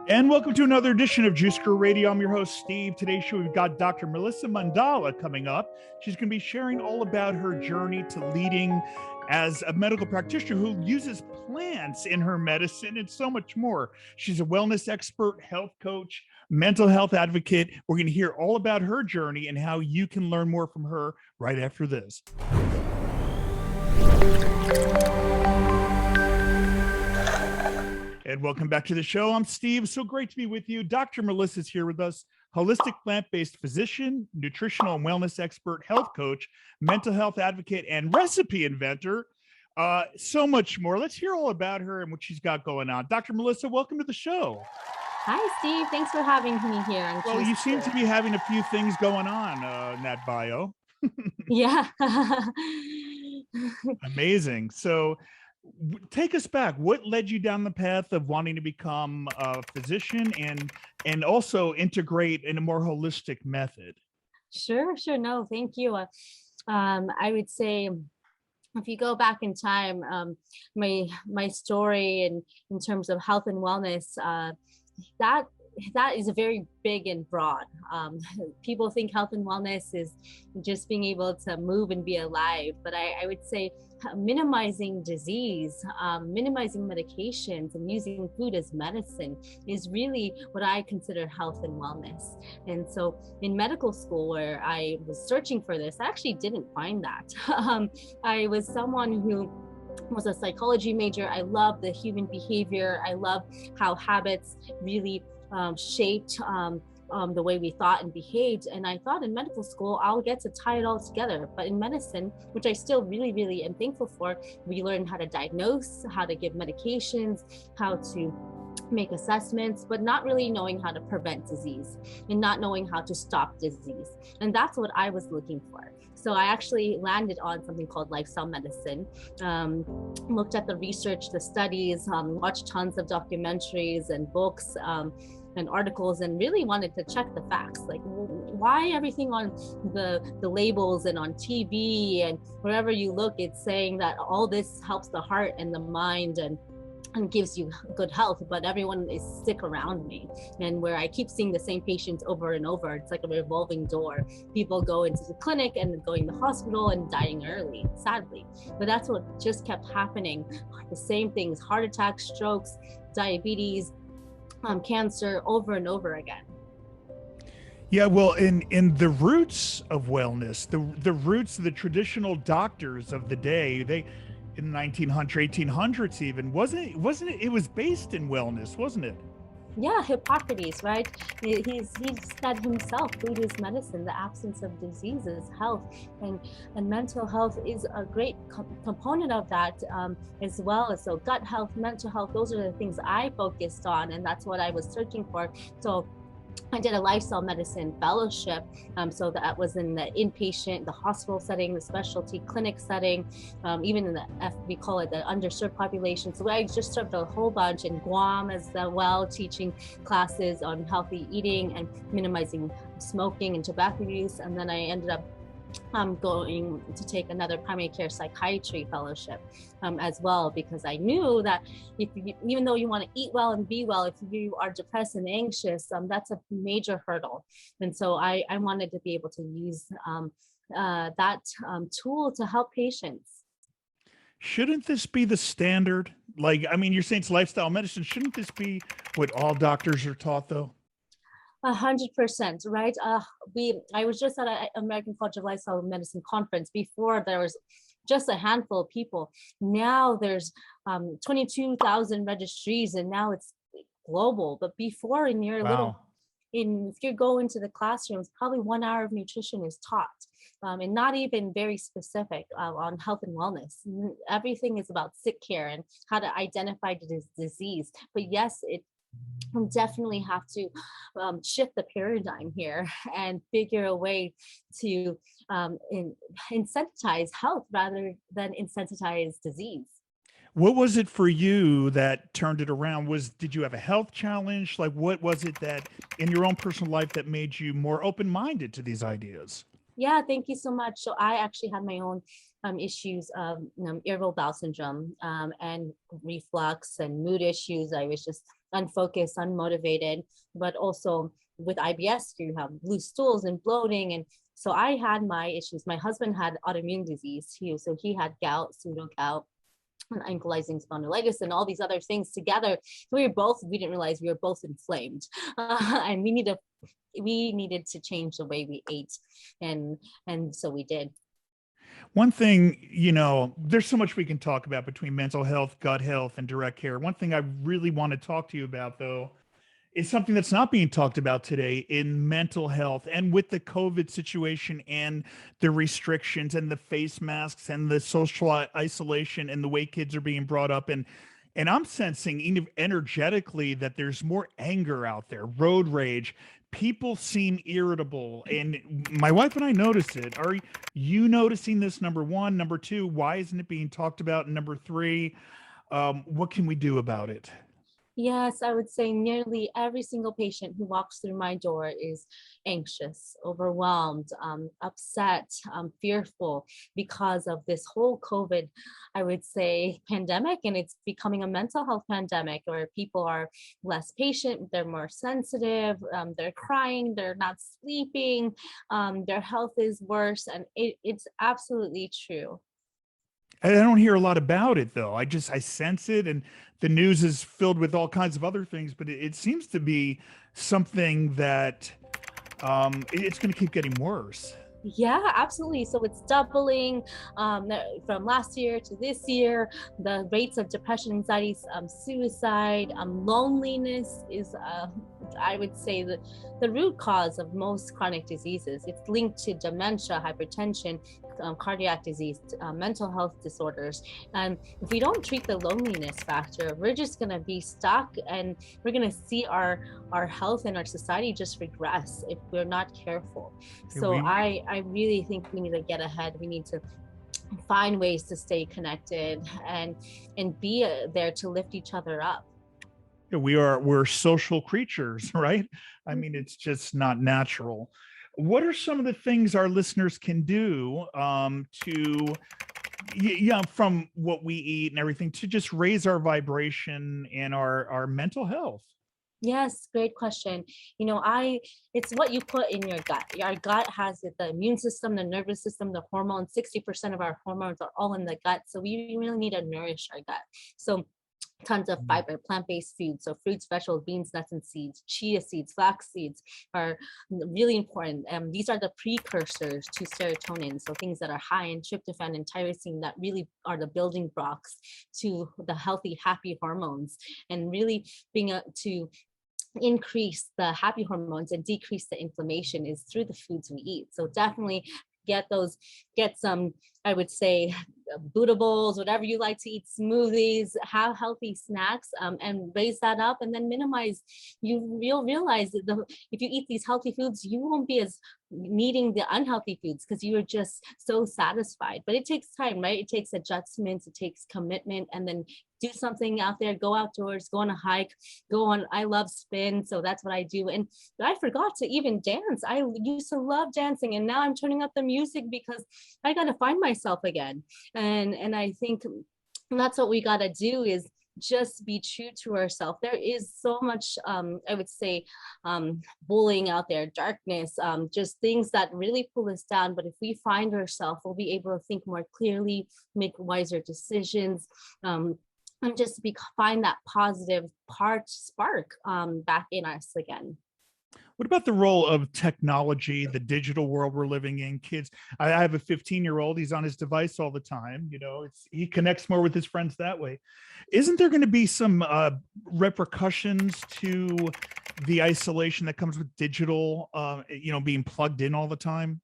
And welcome to another edition of Juice Crew Radio. I'm your host, Steve. Today's show, we've got Dr. Melissa Mandala coming up. She's going to be sharing all about her journey to leading as a medical practitioner who uses plants in her medicine and so much more. She's a wellness expert, health coach, mental health advocate. We're going to hear all about her journey and how you can learn more from her right after this. And welcome back to the show. I'm Steve. So great to be with you. Dr. Melissa is here with us, holistic plant-based physician, nutritional and wellness expert, health coach, mental health advocate, and recipe inventor. So much more. Let's hear all about her and what she's got going on. Dr. Melissa, welcome to the show. Hi, Steve. Thanks for having me here. Well, you seem to be having a few things going on in that bio. Yeah. Amazing. So take us back. What led you down the path of wanting to become a physician and also integrate in a more holistic method? Sure. No, thank you. I would say if you go back in time, my story in terms of health and wellness, that is a very big and broad. People think health and wellness is just being able to move and be alive, but I would say minimizing disease, minimizing medications, and using food as medicine is really what I consider health and wellness. And so in medical school, where I was searching for this, I actually didn't find that. I was someone who was a psychology major. I love the human behavior. I love how habits really shaped the way we thought and behaved. And I thought in medical school, I'll get to tie it all together. But in medicine, which I still really am thankful for, we learn how to diagnose, how to give medications, how to make assessments, but not really knowing how to prevent disease and not knowing how to stop disease. And that's what I was looking for. So I actually landed on something called lifestyle medicine, looked at the research, the studies, watched tons of documentaries and books, and articles, and really wanted to check the facts, like why everything on the labels and on TV and wherever you look, it's saying that all this helps the heart and the mind and gives you good health, but everyone is sick around me. And where I keep seeing the same patients over and over, it's like a revolving door. People go into the clinic and going to the hospital and dying early, sadly. But that's what just kept happening. The same things, heart attacks, strokes, diabetes, cancer, over and over again. Yeah, well, in the roots of wellness, the roots of the traditional doctors of the day, they in 1900s, 1800s even, wasn't it? It was based in wellness, wasn't it? Yeah, Hippocrates, right? He said himself, food is medicine, the absence of disease is health. And mental health is a great component of that, as well. So gut health, mental health, those are the things I focused on, and that's what I was searching for. So I did a lifestyle medicine fellowship. So that was in the inpatient, the hospital setting, the specialty clinic setting, even in we call it the underserved population. So I just served a whole bunch in Guam as well, teaching classes on healthy eating and minimizing smoking and tobacco use. And then I ended up going to take another primary care psychiatry fellowship as well, because I knew that even though you want to eat well and be well, if you are depressed and anxious, that's a major hurdle. And so I wanted to be able to use that tool to help patients. Shouldn't this be the standard? Like, I mean, you're saying it's lifestyle medicine. Shouldn't this be what all doctors are taught, though? 100%, right? I was just at an American College of Lifestyle Medicine conference. Before, there was just a handful of people. Now there's 22,000 registries, and now it's global. But before, in your if you go into the classrooms, probably 1 hour of nutrition is taught, and not even very specific on health and wellness. Everything is about sick care and how to identify the disease. But yes, we definitely have to shift the paradigm here and figure a way to incentivize health rather than incentivize disease. What was it for you that turned it around? Did you have a health challenge? Like, what was it that in your own personal life that made you more open-minded to these ideas? Yeah, thank you so much. So I actually had my own issues of irritable bowel syndrome and reflux and mood issues. I was just unfocused, unmotivated, but also with IBS, you have loose stools and bloating. And so I had my issues. My husband had autoimmune disease. So he had gout, pseudo gout, and ankylosing spondylitis and all these other things together. We didn't realize we were both inflamed, and we needed to change the way we ate, and so we did. One thing, there's so much we can talk about between mental health, gut health, and direct care. One thing I really want to talk to you about, though, is something that's not being talked about today in mental health, and with the COVID situation and the restrictions and the face masks and the social isolation and the way kids are being brought up. And I'm sensing energetically that there's more anger out there, road rage. People seem irritable. And my wife and I notice it. Are you noticing this? Number one. Number two, why isn't it being talked about? And number three, what can we do about it? Yes, I would say nearly every single patient who walks through my door is anxious, overwhelmed, upset, fearful because of this whole COVID, I would say, pandemic. And it's becoming a mental health pandemic where people are less patient, they're more sensitive, they're crying, they're not sleeping, their health is worse. And it's absolutely true. I don't hear a lot about it, though. I sense it, and the news is filled with all kinds of other things, but it seems to be something that it's going to keep getting worse. Yeah, absolutely. So it's doubling from last year to this year. The rates of depression, anxiety, suicide, loneliness is, I would say, the root cause of most chronic diseases. It's linked to dementia, hypertension, cardiac disease, mental health disorders. And if we don't treat the loneliness factor, we're just going to be stuck, and we're going to see our health and our society just regress if we're not careful. So I really think we need to get ahead. We need to find ways to stay connected and be there to lift each other up. We're social creatures, right? I mean, it's just not natural. What are some of the things our listeners can do from what we eat and everything, to just raise our vibration and our mental health? Yes, great question. It's what you put in your gut. Our gut has the immune system, the nervous system, the hormones. 60% of our hormones are all in the gut. So we really need to nourish our gut. So tons of fiber, plant-based foods, so fruits, vegetables, beans, nuts, and seeds, chia seeds, flax seeds are really important. These are the precursors to serotonin, so things that are high in tryptophan and tyrosine that really are the building blocks to the healthy, happy hormones, and really being to increase the happy hormones and decrease the inflammation is through the foods we eat. So definitely get some, I would say, bootables, whatever you like to eat, smoothies, have healthy snacks, and raise that up, and then minimize. You'll realize that if you eat these healthy foods, you won't be as needing the unhealthy foods because you are just so satisfied. But it takes time, right? It takes adjustments, it takes commitment, and then do something out there, go outdoors, go on a hike, I love spin, so that's what I do. And I forgot to even dance. I used to love dancing, and now I'm turning up the music because I got to find myself again. And I think that's what we got to do, is just be true to ourselves. There is so much, I would say, bullying out there, darkness, just things that really pull us down. But if we find ourselves, we'll be able to think more clearly, make wiser decisions, and just find that positive spark back in us again. What about the role of technology, the digital world we're living in? Kids, I have a 15-year-old. He's on his device all the time. He connects more with his friends that way. Isn't there going to be some repercussions to the isolation that comes with digital, being plugged in all the time?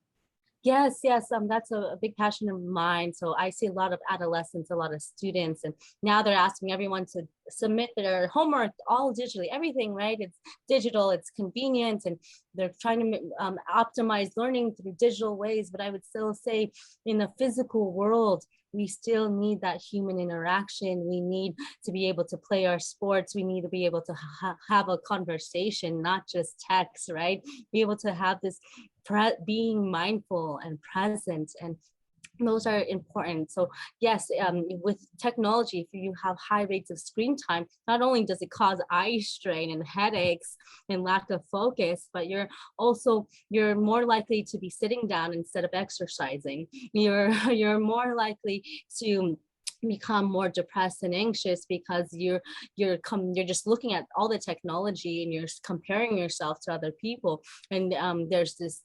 Yes, that's a big passion of mine. So I see a lot of adolescents, a lot of students, and now they're asking everyone to submit their homework all digitally, everything, right? It's digital, it's convenient, and they're trying to optimize learning through digital ways. But I would still say in the physical world, we still need that human interaction. We need to be able to play our sports. We need to be able to have a conversation, not just text, right? Be able to have this being mindful and present. And those are important. So yes, with technology, if you have high rates of screen time, not only does it cause eye strain and headaches and lack of focus, but you're more likely to be sitting down instead of exercising. You're more likely to become more depressed and anxious because you're just looking at all the technology and you're comparing yourself to other people, and there's this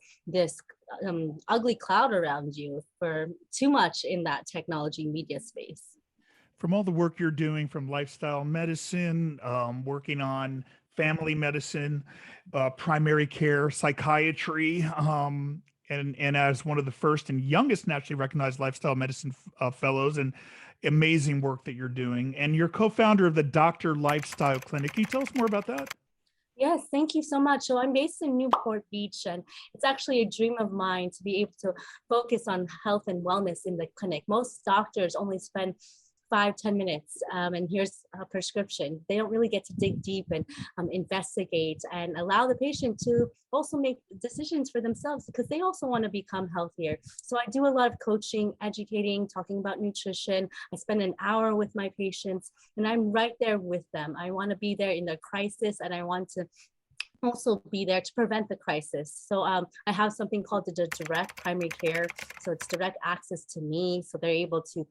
ugly cloud around you for too much in that technology media space. From all the work you're doing, from lifestyle medicine, working on family medicine, primary care, psychiatry, and as one of the first and youngest nationally recognized lifestyle medicine fellows, and amazing work that you're doing. And you're co-founder of the Doctor Lifestyle Clinic. Can you tell us more about that? Yes, thank you so much. So I'm based in Newport Beach, and it's actually a dream of mine to be able to focus on health and wellness in the clinic. Most doctors only spend 5-10 minutes, and here's a prescription. They don't really get to dig deep and investigate and allow the patient to also make decisions for themselves, because they also want to become healthier. So I do a lot of coaching, educating, talking about nutrition. I spend an hour with my patients, and I'm right there with them. I want to be there in their crisis, and I want to also be there to prevent the crisis. So I have something called the direct primary care. So it's direct access to me. So they're able to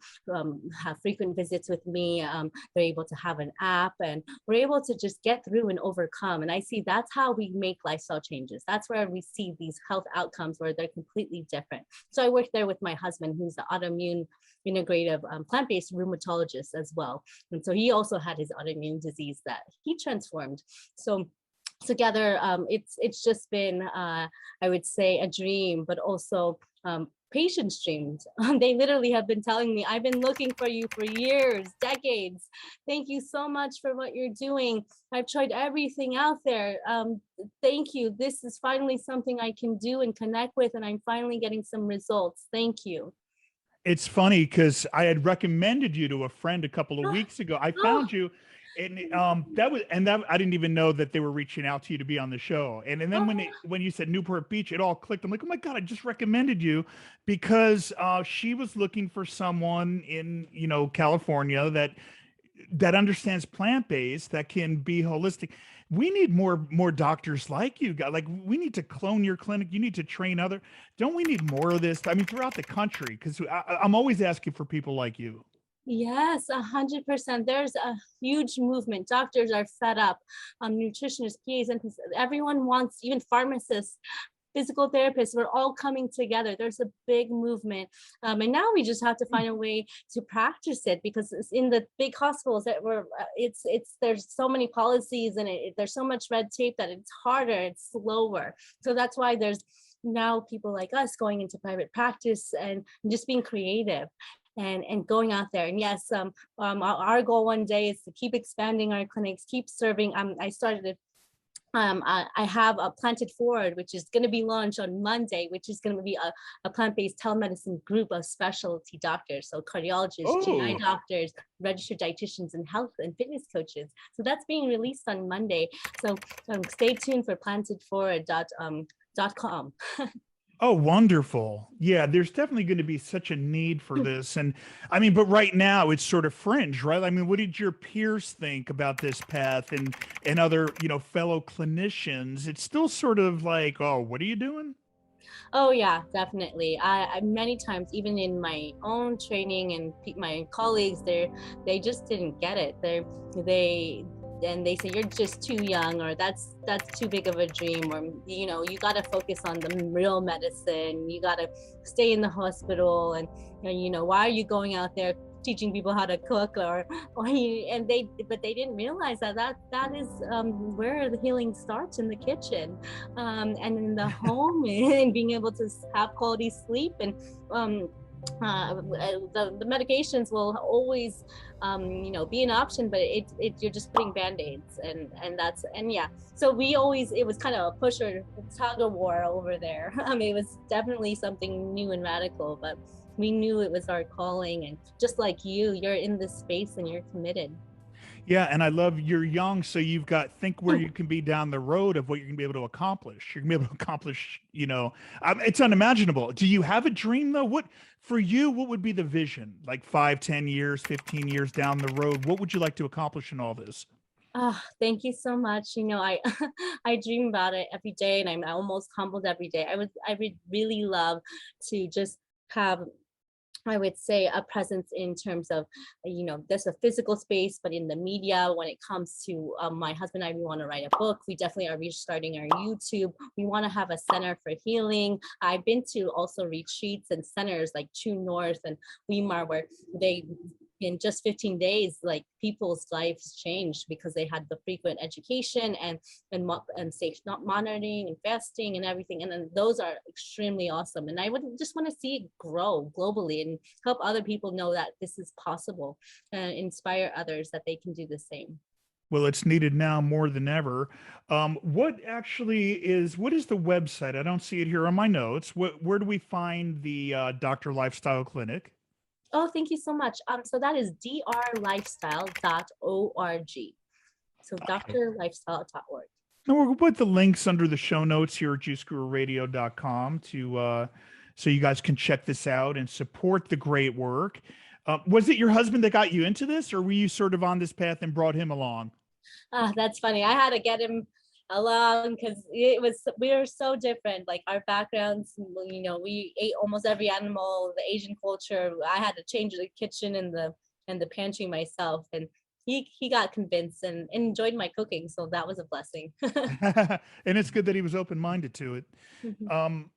have frequent visits with me. They're able to have an app, and we're able to just get through and overcome. And I see that's how we make lifestyle changes. That's where we see these health outcomes where they're completely different. So I work there with my husband, who's the autoimmune integrative plant-based rheumatologist as well. And so he also had his autoimmune disease that he transformed. So together, it's just been, I would say, a dream, but also patients' dreams. They literally have been telling me, I've been looking for you for years, decades. Thank you so much for what you're doing. I've tried everything out there. Thank you. This is finally something I can do and connect with, and I'm finally getting some results. Thank you. It's funny because I had recommended you to a friend a couple of weeks ago. I Oh, found you, and that I didn't even know that they were reaching out to you to be on the show. And then oh, when you said Newport Beach, it all clicked. I'm like, oh my God, I just recommended you because she was looking for someone in California that understands plant-based, that can be holistic. We need more doctors like you guys. Like, we need to clone your clinic. You need to train other. Don't we need more of this? I mean, throughout the country, because I'm always asking for people like you. yes, 100%. There's a huge movement. Doctors are fed up. Nutritionists, PAs, and everyone wants, even pharmacists, physical therapists, we're all coming together. There's a big movement. And now we just have to find a way to practice it, because it's in the big hospitals that there's so many policies, and there's so much red tape that it's harder, it's slower. So that's why there's now people like us going into private practice and just being creative and going out there. And yes, our goal one day is to keep expanding our clinics, keep serving. I started I have a Planted Forward, which is going to be launched on Monday, which is going to be a plant-based telemedicine group of specialty doctors. So cardiologists, GI Oh, doctors, registered dietitians, and health and fitness coaches. So that's being released on Monday. So stay tuned for plantedforward.com. oh, wonderful. Yeah, there's definitely going to be such a need for this. And I mean, but right now it's sort of fringe, right? I mean, what did your peers think about this path, and other, fellow clinicians? It's still sort of like, oh, what are you doing? Oh yeah, definitely. I many times, even in my own training and my colleagues, they just didn't get it. They and they say you're just too young, or that's too big of a dream, or you got to focus on the real medicine. You got to stay in the hospital, and why are you going out there teaching people how to cook, but they didn't realize that is where the healing starts, in the kitchen, and in the home, and being able to have quality sleep, and the medications will always be an option, but you're just putting band-aids, and yeah. So it was kind of a push or tug of war over there. It was definitely something new and radical, but we knew it was our calling, and just like you're in this space and you're committed. Yeah, and I love you're young, so you've got think where you can be down the road of what you're gonna be able to accomplish. You're gonna be able to accomplish, it's unimaginable. Do you have a dream though? What for you? What would be the vision? Like 5, 10 years, 15 years down the road? What would you like to accomplish in all this? Thank you so much. I I dream about it every day, and I'm almost humbled every day. I would really love to just have, I would say, a presence in terms of, there's a physical space, but in the media, when it comes to my husband and I, we want to write a book. We definitely are restarting our YouTube. We want to have a center for healing. I've been to also retreats and centers like True North and Weimar, where they, in just 15 days, like people's lives changed because they had the frequent education and safe not monitoring and fasting and everything. And then those are extremely awesome. And I would just want to see it grow globally and help other people know that this is possible and inspire others that they can do the same. Well, it's needed now more than ever. What is the website? I don't see it here on my notes. Where do we find the Doctor Lifestyle Clinic? Oh, thank you so much. So that is drlifestyle.org. So Okay. drlifestyle.org. And we'll put the links under the show notes here at juicegururadio.com so you guys can check this out and support the great work. Was it your husband that got you into this, or were you sort of on this path and brought him along? That's funny. I had to get him along because we were so different. Like our backgrounds, we ate almost every animal, the Asian culture. I had to change the kitchen and the pantry myself, and he got convinced and enjoyed my cooking, so that was a blessing. And it's good that he was open-minded to it. Um,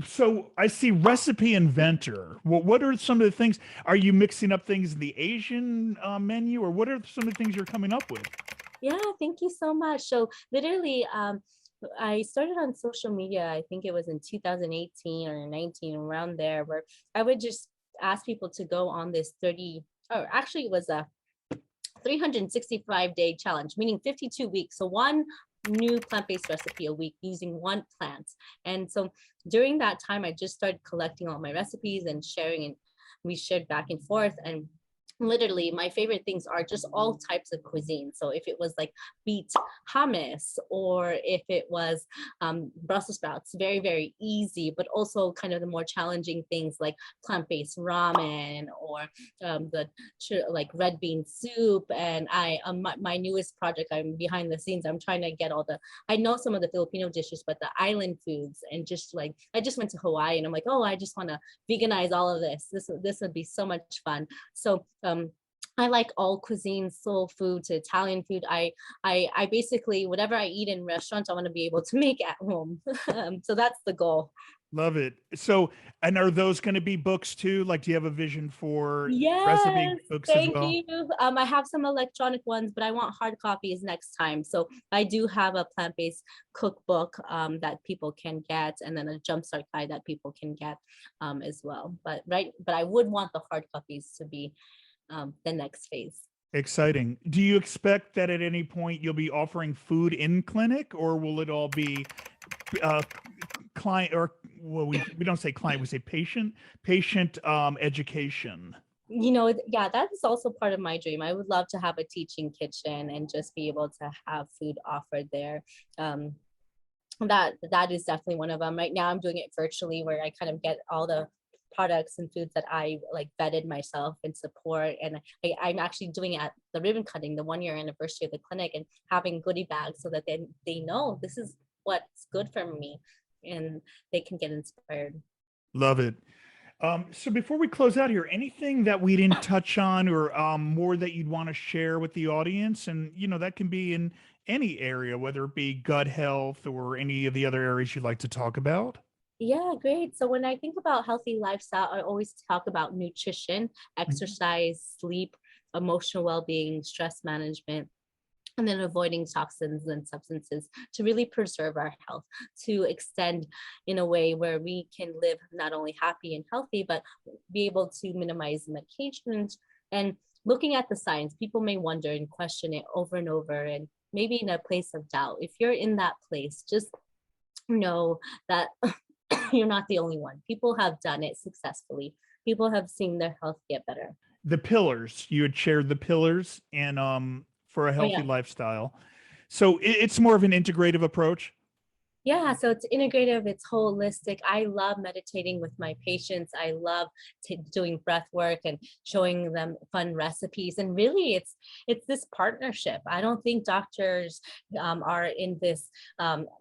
so I see recipe inventor. What are some of the things? Are you mixing up things in the Asian menu, or what are some of the things you're coming up with? Yeah, thank you so much. So literally, I started on social media, I think it was in 2018 or 19, around there, where I would just ask people to go on this 30, or actually it was a 365-day challenge, meaning 52 weeks. So one new plant-based recipe a week using one plant. And so during that time, I just started collecting all my recipes and sharing, and we shared back and forth. And literally my favorite things are just all types of cuisine. So if it was like beet hummus, or if it was Brussels sprouts, very very easy, but also kind of the more challenging things like plant-based ramen, or like red bean soup. And my newest project, I'm behind the scenes, I'm trying to get all the, I know some of the Filipino dishes, but the island foods. And just like, I just went to Hawaii and I'm like, oh, I just want to veganize all of this would be so much fun. So I like all cuisines, soul food to Italian food. I basically, whatever I eat in restaurants, I want to be able to make at home. So that's the goal. Love it. So, and are those going to be books too? Like, do you have a vision for recipe Yes, books as thank well? you. I have some electronic ones, but I want hard copies next time. So I do have a plant-based cookbook that people can get, and then a jumpstart guide that people can get as well. But I would want the hard copies to be the next phase. Exciting. Do you expect that at any point you'll be offering food in clinic, or will it all be uh, client, or well, we don't say client, we say patient education? Yeah, that is also part of my dream. I would love to have a teaching kitchen and just be able to have food offered there. Um, that is definitely one of them. Right now, I'm doing it virtually, where I kind of get all the products and foods that I like vetted myself and support. And I'm actually doing it at the ribbon cutting, the 1 year anniversary of the clinic, and having goodie bags so that they know this is what's good for me, and they can get inspired. Love it. So before we close out here, anything that we didn't touch on, or more that you'd want to share with the audience? And that can be in any area, whether it be gut health or any of the other areas you'd like to talk about. Yeah, great. So when I think about healthy lifestyle, I always talk about nutrition, Mhm. exercise, sleep, emotional well-being, stress management, and then avoiding toxins and substances to really preserve our health, to extend in a way where we can live not only happy and healthy, but be able to minimize medications. And looking at the science, people may wonder and question it over and over, and maybe in a place of doubt. If you're in that place, just know that you're not the only one. People have done it successfully. People have seen their health get better. the pillars. You had shared the pillars and for a Oh healthy yeah. lifestyle. So it's more of an integrative approach. Yeah, so it's integrative, it's holistic. I love meditating with my patients. I love doing breath work and showing them fun recipes. And really, it's this partnership. I don't think doctors are in this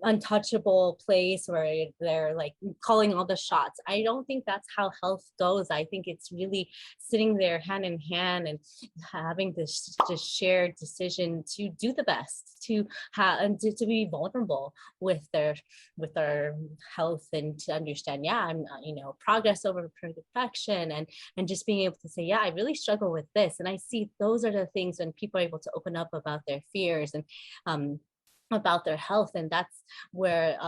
untouchable place where they're like calling all the shots. I don't think that's how health goes. I think it's really sitting there hand in hand and having this just shared decision to do the best, to have and to be vulnerable with our health, and to understand, yeah, I'm progress over perfection, and just being able to say, yeah, I really struggle with this. And I see those are the things when people are able to open up about their fears and about their health, and that's where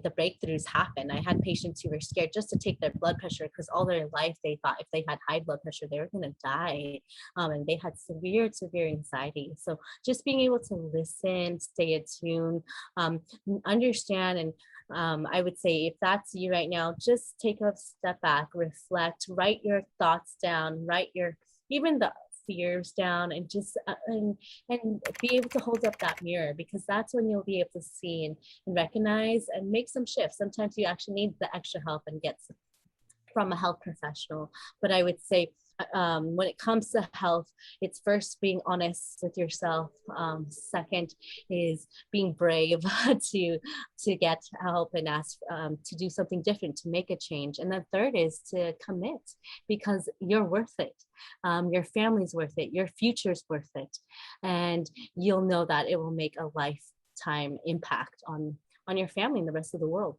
the breakthroughs happen. I had patients who were scared just to take their blood pressure because all their life they thought if they had high blood pressure they were going to die, and they had severe anxiety. So just being able to listen, stay attuned, understand, and I would say if that's you right now, just take a step back, reflect, write your thoughts down, write your even the fears down, and just and be able to hold up that mirror, because that's when you'll be able to see and recognize and make some shifts. Sometimes you actually need the extra help and get from a health professional. But I would say when it comes to health, it's first being honest with yourself. Second is being brave to get help and ask to do something different, to make a change. And then third is to commit, because you're worth it. Your family's worth it. Your future's worth it. And you'll know that it will make a lifetime impact on your family and the rest of the world.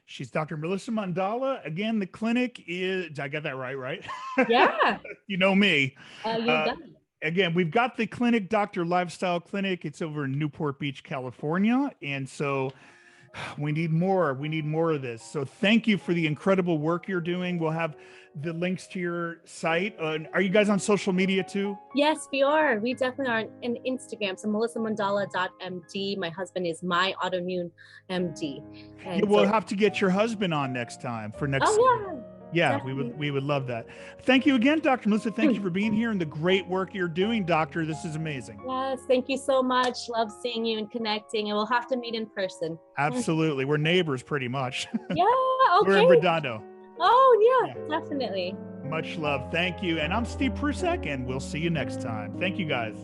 She's Dr. Melissa Mandala. Again, the clinic is, I got that right? Yeah. You know me. You got it. Again, we've got the clinic, Dr. Lifestyle Clinic. It's over in Newport Beach, California. And so we need more. We need more of this. So thank you for the incredible work you're doing. We'll have the links to your site. Are you guys on social media too? Yes, we are. We definitely are on Instagram. So melissamandala.md. My husband is my autoimmune MD. And we'll have to get your husband on next time for next. Oh yeah. Yeah, Definitely. we would love that. Thank you again, Dr. Melissa. Thank you for being here and the great work you're doing, doctor. This is amazing. Yes, thank you so much. Love seeing you and connecting, and we'll have to meet in person. Absolutely. We're neighbors pretty much. Yeah, okay. We're in Redondo. Oh yeah, definitely. Much love. Thank you. And I'm Steve Prusek, and we'll see you next time. Thank you, guys.